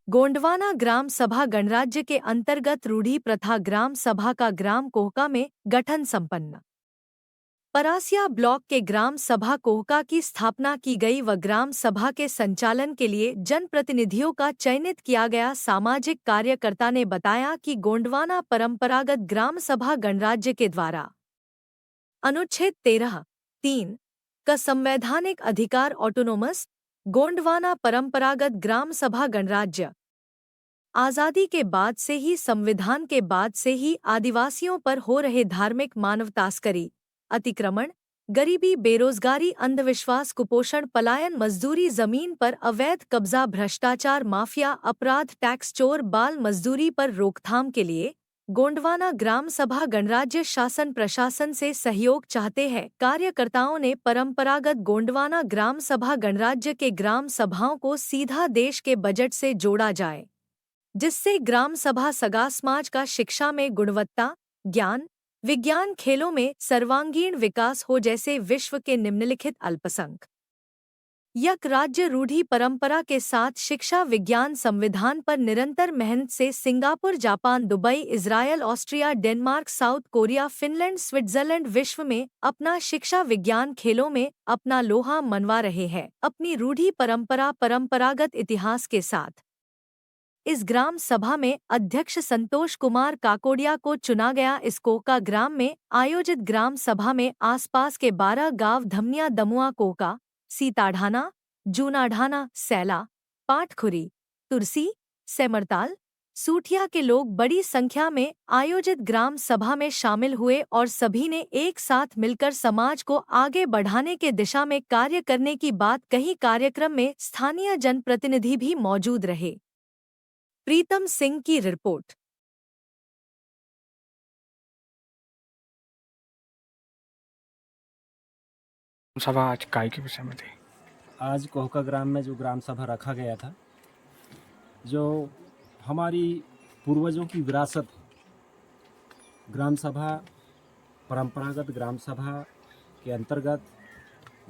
गोंडवाना ग्राम सभा गणराज्य के अंतर्गत रूढ़ी प्रथा ग्राम सभा का ग्राम कोहका में गठन संपन्न। परासिया ब्लॉक के ग्राम सभा कोहका की स्थापना की गई व ग्राम सभा के संचालन के लिए जनप्रतिनिधियों का चयनित किया गया। सामाजिक कार्यकर्ता ने बताया कि गोंडवाना परंपरागत ग्राम सभा गणराज्य के द्वारा अनुच्छेद 13(3) का संवैधानिक अधिकार ऑटोनोमस गोंडवाना परंपरागत ग्राम सभा गणराज्य आज़ादी के बाद से ही संविधान के बाद से ही आदिवासियों पर हो रहे धार्मिक मानव तस्करी, अतिक्रमण, गरीबी, बेरोजगारी, अंधविश्वास, कुपोषण, पलायन, मजदूरी, जमीन पर अवैध कब्जा, भ्रष्टाचार, माफिया, अपराध, टैक्स चोर, बाल मजदूरी पर रोकथाम के लिए गोंडवाना ग्राम सभा गणराज्य शासन प्रशासन से सहयोग चाहते हैं। कार्यकर्ताओं ने परंपरागत गोंडवाना ग्राम सभा गणराज्य के ग्राम सभाओं को सीधा देश के बजट से जोड़ा जाए, जिससे ग्राम सभा सगा समाज का शिक्षा में गुणवत्ता, ज्ञान, विज्ञान, खेलों में सर्वांगीण विकास हो। जैसे विश्व के निम्नलिखित अल्पसंख्यक राज्य रूढ़ी परंपरा के साथ शिक्षा, विज्ञान, संविधान पर निरंतर मेहनत से Singapore, Japan, Dubai, Israel, Austria, Denmark, south Korea, Finland, Switzerland विश्व में अपना शिक्षा, विज्ञान, खेलों में अपना लोहा मनवा रहे हैं। अपनी रूढ़ी परंपरा, परंपरागत इतिहास के साथ इस ग्राम सभा में अध्यक्ष संतोष कुमार काकोडिया को चुना गया। इस कोहका ग्राम में आयोजित ग्राम सभा में आसपास के 12 गांव धमनिया, दमुआ, कोहका, सीताढ़ाना, जूनाढ़ाना, सैला, पाटखुरी, तुरसी, सेमरताल, सूठिया के लोग बड़ी संख्या में आयोजित ग्राम सभा में शामिल हुए और सभी ने एक साथ मिलकर समाज को आगे बढ़ाने के दिशा में कार्य करने की बात कही। कार्यक्रम में स्थानीय जनप्रतिनिधि भी मौजूद रहे। प्रीतम सिंह की रिपोर्ट। सभा आज काय के विषय में थी? आज कोहका ग्राम में जो ग्राम सभा रखा गया था, जो हमारी पूर्वजों की विरासत ग्राम सभा, परंपरागत ग्राम सभा के अंतर्गत,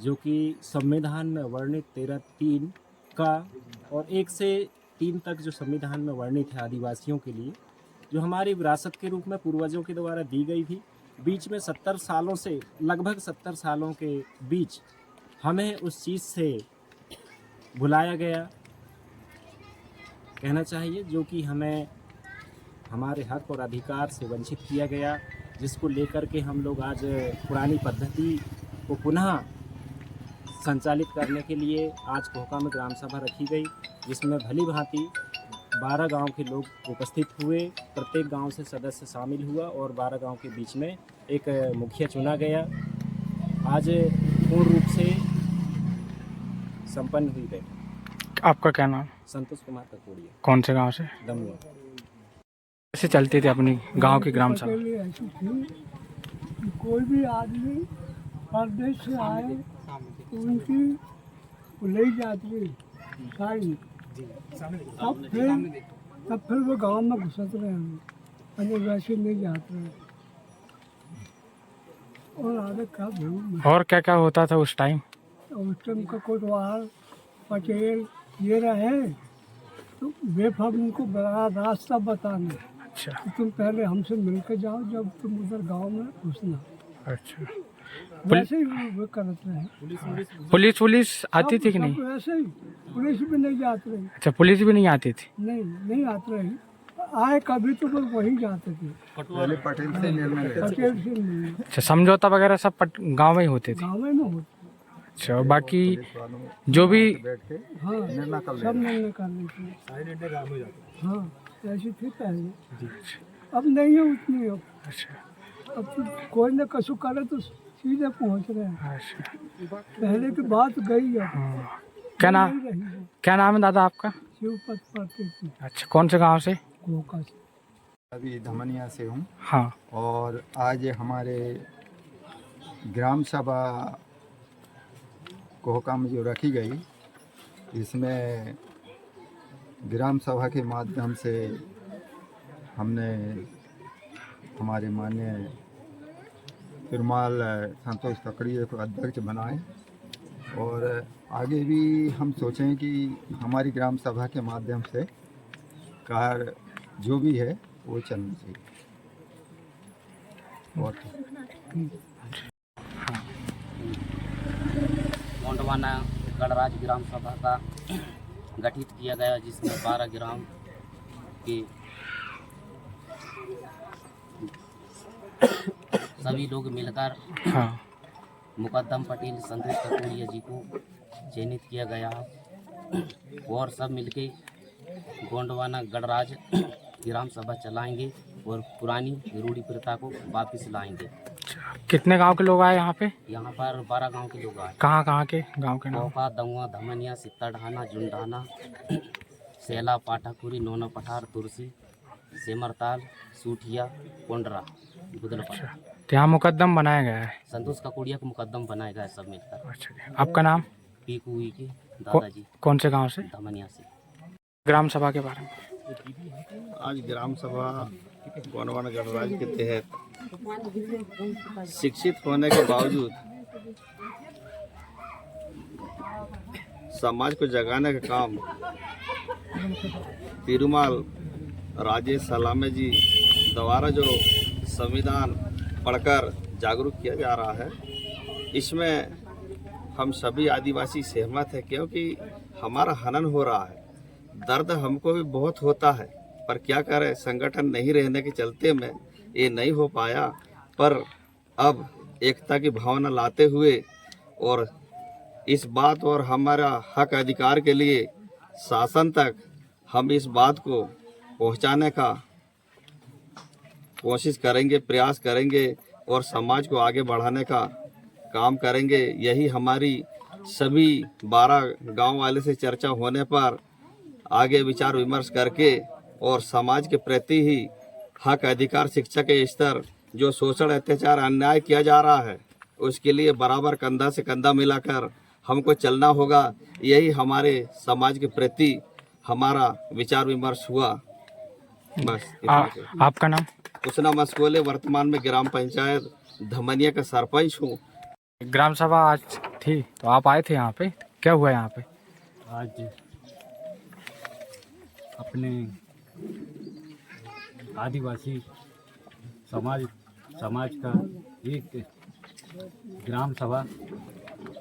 जो कि संविधान में वर्णित 13(3) का और 1 से 3 तक जो संविधान में वर्णित है आदिवासियों के लिए, जो हमारी विरासत के रूप में पूर्वजों के द्वारा दी गई थी। बीच में 70 सालों से, लगभग 70 सालों के बीच हमें उस चीज़ से भुलाया गया, कहना चाहिए, जो कि हमें हमारे हक और अधिकार से वंचित किया गया, जिसको लेकर के हम लोग आज पुरानी पद्धति को पुनः संचालित करने के लिए आज कोहका में ग्राम सभा रखी गई, जिसमें भली भांति 12 गांव के लोग उपस्थित हुए। प्रत्येक गांव से सदस्य शामिल हुआ और 12 गांव के बीच में एक मुखिया चुना गया। आज पूर्ण रूप से संपन्न हुई बैठक। आपका क्या नाम? संतोष कुमार काकोडिया। कौन से गांव से? दमुआ। कैसे चलती थी अपनी गांव की ग्राम सभा? ऐसी थी कि कोई भी आदमी परदेश से आए तो उनकी ले जाती सारी, तब फिर वो गांव में घुसत रहे हैं, अरे वैसे नहीं जाते हैं। और आगे क्या भूल, और क्या क्या होता था उस टाइम? उस टाइम का कोटवाल, पटेल ये रहे तो बेफाम उनको बड़ा रास्ता बताना। अच्छा। तो तुम पहले हमसे मिलकर जाओ, जब तुम उधर गांव में घुसना। अच्छा। वैसे ही वो करते हैं। पुलिस आती थी कि नहीं? वैसे ही पुलिस भी नहीं जाते रही। अच्छा, पुलिस भी नहीं आती थी? नहीं आते रही। आए कभी तो लोग वही जाते थे, पटेल से मिलने। अच्छा, समझौता वगैरह सब गांव में ही होते थे? गाँव में होते। अच्छा, और बाकी जो भी हाँ, सब निर्णय कर लेते। हाँ, ऐसी थी पहले, अब नहीं है उतनी। अच्छा। अब तो कोई न कसु करे तो सीधे पहुंच रहे हैं। अच्छा। पहले की बात गई है। क्या नाम है दादा आपका? शिवपत पढ़ते थे। अच्छा, कौन से गांव से? कोहका से। अभी धमनिया से हूँ। हाँ। और आज हमारे ग्राम सभा कोहका में जो रखी गई, इसमें ग्राम सभा के माध्यम से हमने हमारे माननीय तिरुमाल संतोष काकोडिया को अध्यक्ष बनाए और आगे भी हम सोचें कि हमारी ग्राम सभा के माध्यम से कार्य जो भी है वो चलना चाहिए। और गोंडवाना गणराज ग्राम सभा का गठित किया गया, जिसमें 12 ग्राम के सभी लोग मिलकर हाँ। मुकद्दम पटेल संतोष ककोड़िया जी को चयनित किया गया और सब मिलके गोंडवाना गणराज ग्राम सभा चलाएंगे और पुरानी रूढ़ी प्रथा को वापस लाएंगे। कितने गांव के लोग आए यहाँ पे? यहाँ पर 12 गांव के लोग आए। कहाँ के गांव के नाम? कोका, दमुआ, धमनिया, सित्ताढाना, जुंडाना, सेला, पाठापुरी, नोना पठार, तुरसी, सेमरताल, सूठिया, कोंडरा, बुदलपा। तो यहाँ मुकद्दम बनाया गया है। संतोष ककोड़िया को मुकद्दम बनाया गया है सब मिलकर। अच्छा, आपका नाम? पीकू हुई के दादाजी, कौन से गांव से? धमनिया से। ग्राम सभा के बारे में आज ग्राम सभा गोंडवाना गणराज के तहत शिक्षित होने के बावजूद समाज को जगाने का काम तिरुमाल राजेश सलामे जी द्वारा जो संविधान पढ़कर जागरूक किया जा रहा है, इसमें हम सभी आदिवासी सहमत हैं, क्योंकि हमारा हनन हो रहा है। दर्द हमको भी बहुत होता है, पर क्या करें, संगठन नहीं रहने के चलते में ये नहीं हो पाया। पर अब एकता की भावना लाते हुए और इस बात और हमारा हक अधिकार के लिए शासन तक हम इस बात को पहुंचाने का कोशिश करेंगे, प्रयास करेंगे और समाज को आगे बढ़ाने का काम करेंगे। यही हमारी सभी 12 गांव वाले से चर्चा होने पर आगे विचार विमर्श करके और समाज के प्रति ही हक अधिकार, शिक्षा के स्तर, जो शोषण, अत्याचार, अन्याय किया जा रहा है, उसके लिए बराबर कंधा से कंधा मिलाकर हमको चलना होगा। यही हमारे समाज के प्रति हमारा विचार विमर्श हुआ। बस आपका नाम? उसना मस्कोले, वर्तमान में ग्राम पंचायत धमनिया का सरपंच हूँ। ग्राम सभा आज थी तो आप आए थे यहाँ पे, क्या हुआ यहाँ पे? आज अपने आदिवासी समाज का एक ग्राम सभा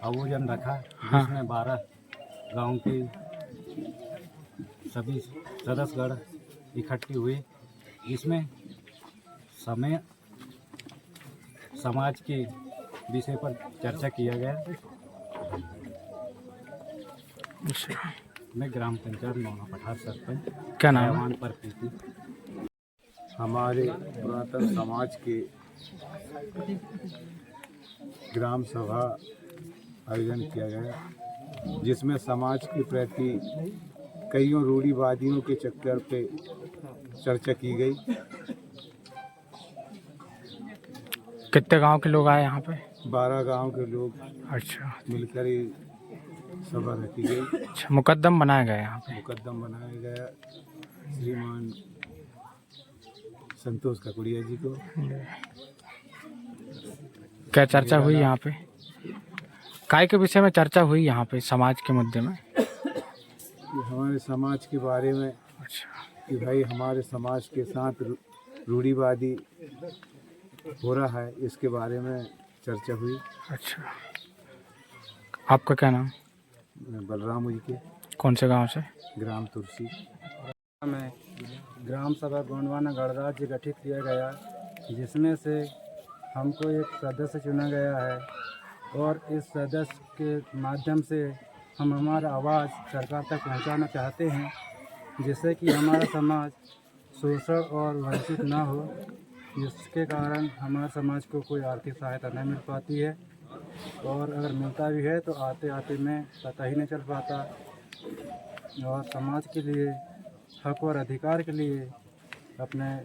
आयोजन रखा, जिसमें 12 गांव के सभी सदस्यगण इकट्ठे हुए, जिसमें समाज के विषय पर चर्चा किया गया। मैं ग्राम पंचायत नौना पठार सरपंच। क्या नाम है? पर हमारे पुरातन समाज के ग्राम सभा आयोजन किया गया, जिसमें समाज के प्रति कईयों रूढ़िवादियों के चक्कर पे चर्चा की गई। कितने गांव के लोग आए यहाँ पे? 12 गांव के लोग अच्छा, मिलकर ही सभा रखी गई। अच्छा, मुकद्दम बनाया गया यहाँ पे। मुकद्दम बनाया गया श्रीमान संतोष ककोड़िया जी को। क्या चर्चा हुई यहाँ पे? काय के विषय में चर्चा हुई यहाँ पे समाज के मुद्दे में? कि हमारे समाज के बारे में, अच्छा, कि भाई हमारे समाज के साथ रूढ़िवादी हो रहा है, इसके बारे में चर्चा हुई। अच्छा, आपका क्या नाम? मैं बलराम उइके, कौन से गांव से? ग्राम तुलसी में ग्राम सभा गोंडवाना गणराज्य गठित किया गया, जिसमें से हमको एक सदस्य चुना गया है और इस सदस्य के माध्यम से हम हमारा आवाज़ सरकार तक पहुंचाना चाहते हैं, जिससे कि हमारा समाज शोषण और वंचित ना हो, जिसके कारण हमारे समाज को कोई आर्थिक सहायता नहीं मिल पाती है, और अगर मिलता भी है तो आते आते में पता ही नहीं चल पाता। और समाज के लिए हक और अधिकार के लिए, अपने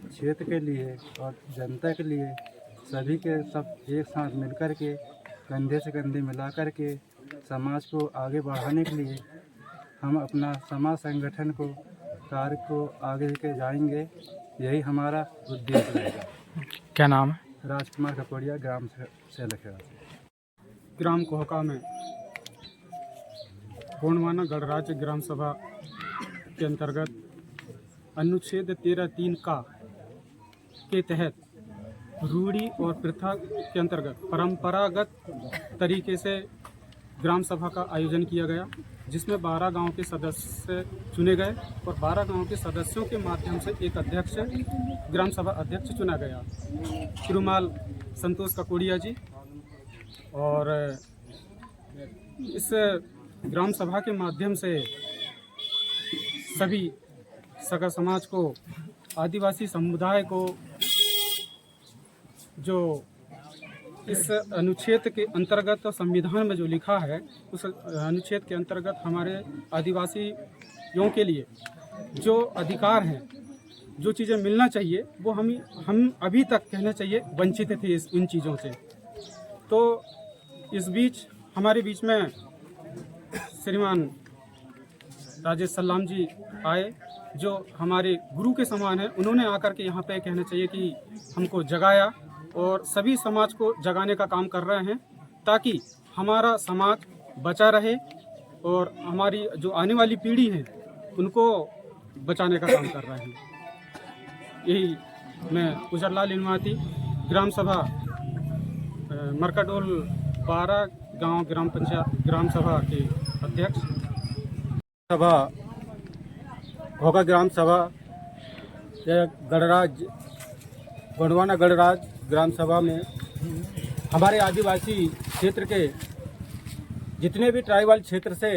क्षेत्र के लिए और जनता के लिए सभी के सब एक साथ मिलकर के कंधे से कंधे मिलाकर के समाज को आगे बढ़ाने के लिए हम अपना समाज संगठन को कार्य को आगे लेके जाएंगे। यही हमारा उद्देश्य रहेगा। क्या नाम है? राजकुमार ककोड़िया, ग्राम से लखेड़ा से। ग्राम कोहका में गोंडवाना गणराज्य ग्राम सभा के अंतर्गत अनुच्छेद 13(3) का के तहत रूढ़ी और प्रथा के अंतर्गत परंपरागत तरीके से ग्राम सभा का आयोजन किया गया, जिसमें 12 गांव के सदस्य चुने गए और 12 गांव के सदस्यों के माध्यम से एक अध्यक्ष, ग्राम सभा अध्यक्ष चुना गया, श्रीमाल संतोष ककोड़िया जी। और इस ग्राम सभा के माध्यम से सभी सगा समाज को, आदिवासी समुदाय को, जो इस अनुच्छेद के अंतर्गत संविधान में जो लिखा है, उस अनुच्छेद के अंतर्गत हमारे आदिवासियों के लिए जो अधिकार हैं, जो चीज़ें मिलना चाहिए, वो हम अभी तक कहना चाहिए वंचित थे इन चीज़ों से। तो इस बीच हमारे बीच में श्रीमान राजेश सल्लाम जी आए, जो हमारे गुरु के समान हैं। उन्होंने आकर के यहाँ पे कहना चाहिए कि हमको जगाया और सभी समाज को जगाने का काम कर रहे हैं, ताकि हमारा समाज बचा रहे और हमारी जो आने वाली पीढ़ी है उनको बचाने का काम कर रहे हैं। यही मैं उजरलाल इनवाती, ग्राम सभा मरकाडोल 12 गांव ग्राम पंचायत ग्राम सभा के अध्यक्ष। सभा घोघा ग्राम सभा गणराज गोंडवाना गणराज ग्राम सभा में हमारे आदिवासी क्षेत्र के जितने भी ट्राइबल क्षेत्र से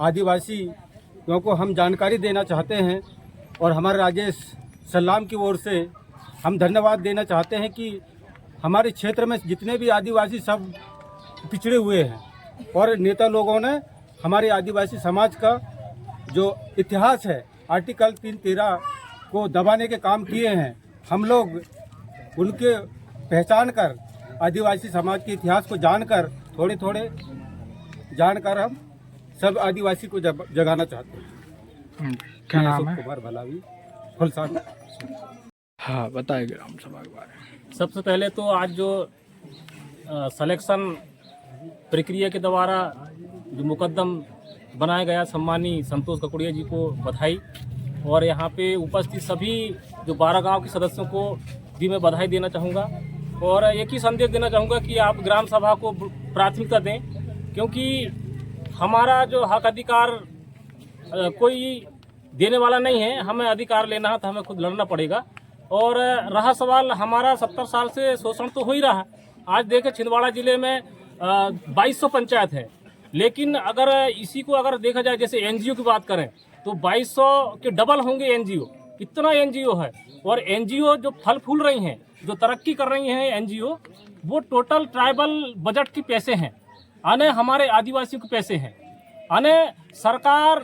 आदिवासियों को हम जानकारी देना चाहते हैं, और हमारे राजेश सल्लाम की ओर से हम धन्यवाद देना चाहते हैं कि हमारे क्षेत्र में जितने भी आदिवासी सब पिछड़े हुए हैं, और नेता लोगों ने हमारे आदिवासी समाज का जो इतिहास है आर्टिकल 313 को दबाने के काम किए हैं। हम लोग उनके पहचान कर, आदिवासी समाज के इतिहास को जानकर, थोड़े थोड़े जानकर हम सब आदिवासी को जगाना चाहते हैं। क्या नाम है? कुमार भलावी, फुलसान। हाँ, बताइए ग्राम सभा के बारे में। सबसे पहले तो आज जो सिलेक्शन प्रक्रिया के द्वारा जो मुकद्दम बनाया गया, सम्मानी संतोष ककोड़िया जी को बधाई, और यहाँ पे उपस्थित सभी जो 12 गांव के सदस्यों को भी मैं बधाई देना चाहूँगा। और एक ही संदेश देना चाहूँगा कि आप ग्राम सभा को प्राथमिकता दें, क्योंकि हमारा जो हक अधिकार कोई देने वाला नहीं है, हमें अधिकार लेना है तो हमें खुद लड़ना पड़ेगा। और रहा सवाल, हमारा 70 साल से शोषण तो हो ही रहा है। आज देखें छिंदवाड़ा जिले में 2200 पंचायत है, लेकिन अगर इसी को अगर देखा जाए, जैसे एनजीओ की बात करें तो 2200 के डबल होंगे एनजीओ, इतना एनजीओ है। और एनजीओ जो फल फूल रही हैं, जो तरक्की कर रही हैं एनजीओ, वो टोटल ट्राइबल बजट के पैसे हैं, आने हमारे आदिवासियों के पैसे हैं। आने सरकार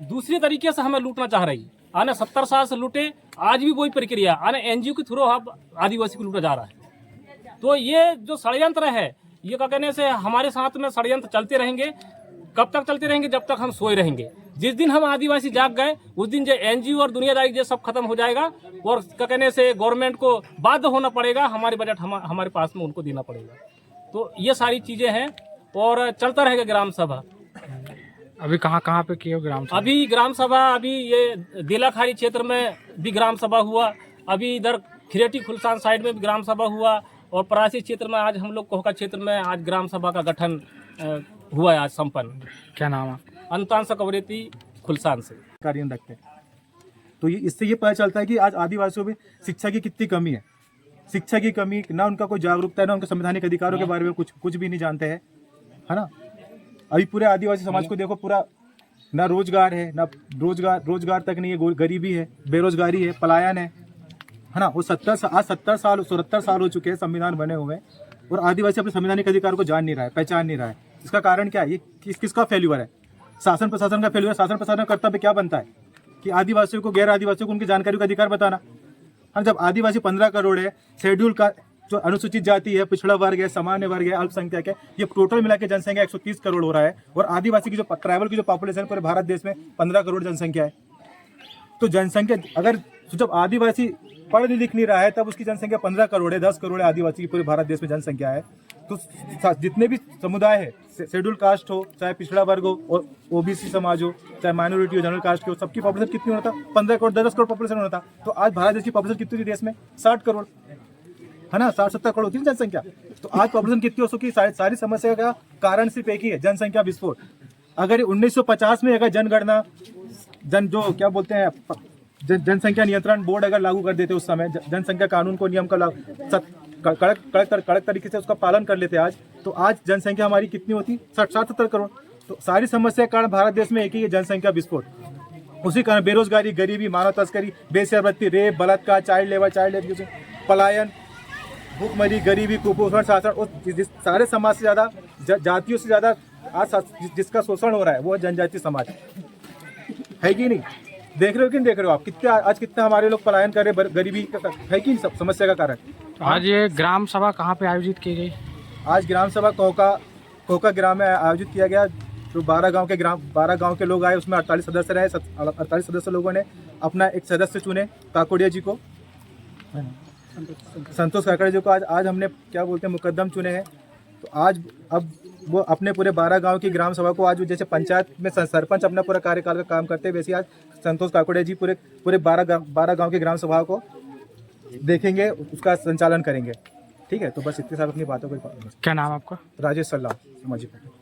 दूसरी तरीके से हमें लूटना चाह रही है, आने 70 साल से लूटे, आज भी वही प्रक्रिया, आने एनजीओ के थ्रू अब आदिवासी को लूटा जा रहा है। तो ये जो षड्यंत्र है, ये क्या कहने से हमारे साथ में षड्यंत्र चलते रहेंगे। कब तक चलते रहेंगे? जब तक हम सोए रहेंगे। जिस दिन हम आदिवासी जाग गए, उस दिन जो एनजीओ और दुनियादारी ये सब खत्म हो जाएगा, और क्या कहने से गवर्नमेंट को बाध्य होना पड़ेगा, हमारे बजट हमारे पास में उनको देना पड़ेगा। तो ये सारी चीजें हैं और चलता रहेगा ग्राम सभा। अभी कहाँ पे किए हो ग्राम सभा? अभी ग्राम सभा, अभी ये देलाखारी क्षेत्र में भी ग्राम सभा हुआ, अभी इधर खिरेटी खुलसान साइड में भी ग्राम सभा हुआ, और परासी क्षेत्र में आज हम लोग कोहका क्षेत्र में आज ग्राम सभा का गठन हुआ है आज संपन्न। क्या नाम है? अंतांश कवरेती खुलसान से कार्य रखते हैं। तो ये इससे ये पता चलता है कि आज आदिवासियों में शिक्षा की कितनी कमी है। शिक्षा की कमी, ना उनका कोई जागरूकता है, ना उनके संवैधानिक अधिकारों के बारे में कुछ भी नहीं जानते हैं, है ना। अभी पूरे आदिवासी समाज को देखो, पूरा ना रोजगार है, ना रोजगार तक नहीं है, गरीबी है, बेरोजगारी है, पलायन है ना। वो 70 साल 77 साल हो चुके हैं संविधान बने हुए, और आदिवासी अपने संवैधानिक अधिकार को जान नहीं रहा है, पहचान नहीं रहा है। इसका कारण क्या है? ये किसका फेल्यूर है? शासन प्रशासन का फेल्यूर है। शासन प्रशासन का कर्तव्य क्या बनता है कि आदिवासियों को, गैर आदिवासियों को उनकी जानकारी का अधिकार बताना। हाँ, जब आदिवासी 15 करोड़ है, शेड्यूल का जो अनुसूचित जाति है, पिछड़ा वर्ग है, सामान्य वर्ग है, अल्पसंख्यक है, ये टोटल मिला के जनसंख्या 130 करोड़ हो रहा है, और आदिवासी की जो ट्राइबल की जो पॉपुलेशन पूरे भारत देश में 15 करोड़ जनसंख्या है। तो जनसंख्या, अगर जब आदिवासी पढ़ लिख नहीं रहा है, तब उसकी जनसंख्या 15 करोड़ है, 10 करोड़ है आदिवासी की पूरे भारत देश में जनसंख्या है। तो जितने भी समुदाय है, शेड्यूल कास्ट हो, चाहे पिछड़ा वर्ग हो, और ओबीसी समाज हो, चाहे माइनॉरिटी हो, जनरल कास्ट के हो, सबकी पॉपुलेशन कितनी होना था? 15 करोड़ 10 करोड़ पॉपुलेशन होना था। तो आज भारत देश की पॉपुलेशन कितनी थी देश में? 60 करोड़, है ना? 60-70 करोड़ होती है जनसंख्या। तो आज पॉपुलेशन कितनी हो चुकी? सारी समस्या का कारण सिर्फ एक ही है, जनसंख्या विस्फोट। अगर 1950 में अगर जनगणना जो क्या बोलते हैं जनसंख्या नियंत्रण बोर्ड अगर लागू कर देते उस समय, जनसंख्या कानून को, नियम का कड़क तरीके से उसका पालन कर लेते आज, तो आज जनसंख्या हमारी कितनी होती? 60-70 करोड़। तो सारी समस्या के कारण भारत देश में एक ही है, जनसंख्या विस्फोट। उसी कारण बेरोजगारी, गरीबी, मानव तस्करी, बेसरबत्ती, रेप, बलात्कार, चाइल्ड लेबर, पलायन, भूखमरी, गरीबी, कुपोषण, शासन, सारे समाज से ज़्यादा, जातियों से ज़्यादा आज जिसका शोषण हो रहा है वो है जनजातीय समाज, है कि नहीं? देख रहे हो कि नहीं देख रहे हो आप? कितने हमारे लोग पलायन कर रहे, गरीबी का है कि नहीं समस्या का कारण? आज ये ग्राम सभा कहाँ पे आयोजित की गई? आज ग्राम सभा कोहका ग्राम में आयोजित किया गया। जो 12 गांव के लोग आए, उसमें 48 सदस्य रहे। 48 सदस्य लोगों ने अपना एक सदस्य चुने, काकोड़िया जी को, संतोष काकोड़िया जी को आज हमने क्या बोलते हैं मुकद्दम चुने हैं। तो आज अब वो अपने पूरे 12 गांव की ग्राम सभा को, आज जैसे पंचायत में सरपंच अपना पूरा कार्यकाल का काम करते हैं, वैसे आज संतोष काकोड़िया जी पूरे 12 गांव की ग्राम सभा को देखेंगे, उसका संचालन करेंगे। ठीक है, तो बस इतने सारे अपनी बातों को। क्या नाम आपका? राजेश सल्ला, समाजी पार्टी।